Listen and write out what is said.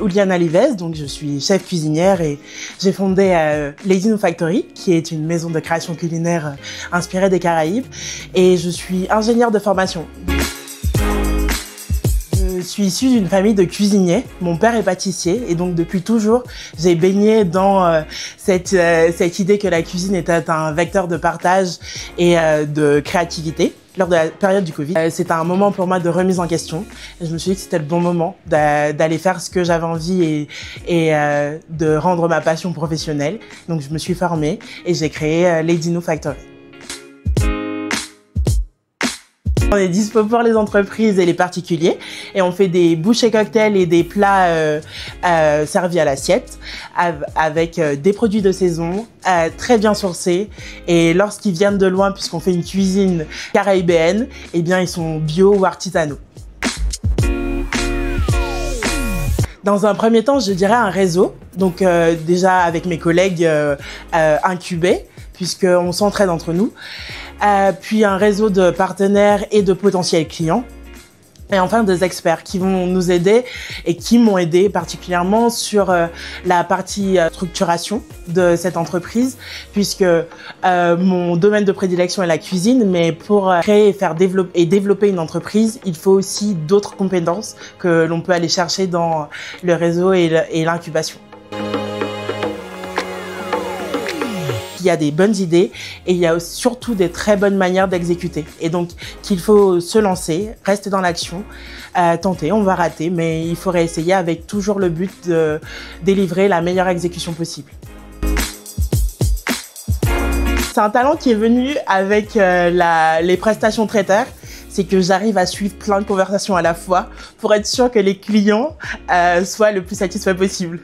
Ouliana Livez, donc je suis chef cuisinière et j'ai fondé Lady No Factory, qui est une maison de création culinaire inspirée des Caraïbes, et je suis ingénieure de formation. Je suis issue d'une famille de cuisiniers. Mon père est pâtissier et donc depuis toujours, j'ai baigné dans cette idée que la cuisine était un vecteur de partage et de créativité. Lors de la période du Covid, c'était un moment pour moi de remise en question. Et je me suis dit que c'était le bon moment d'aller faire ce que j'avais envie et de rendre ma passion professionnelle. Donc je me suis formée et j'ai créé Lady No Factory. On est dispo pour les entreprises et les particuliers et on fait des bouchées cocktails et des plats servis à l'assiette avec des produits de saison très bien sourcés, et lorsqu'ils viennent de loin, puisqu'on fait une cuisine caribéenne, eh bien ils sont bio ou artisanaux. Dans un premier temps, je dirais un réseau, donc déjà avec mes collègues incubés, puisqu'on s'entraide entre nous. Puis un réseau de partenaires et de potentiels clients. Et enfin des experts qui vont nous aider et qui m'ont aidé particulièrement sur la partie structuration de cette entreprise, puisque mon domaine de prédilection est la cuisine, mais pour créer et développer une entreprise, il faut aussi d'autres compétences que l'on peut aller chercher dans le réseau et l'incubation. Il y a des bonnes idées et il y a surtout des très bonnes manières d'exécuter. Et donc, qu'il faut se lancer, rester dans l'action, tenter, on va rater, mais il faut réessayer avec toujours le but de délivrer la meilleure exécution possible. C'est un talent qui est venu avec les prestations traiteurs. C'est que j'arrive à suivre plein de conversations à la fois pour être sûr que les clients soient le plus satisfaits possible.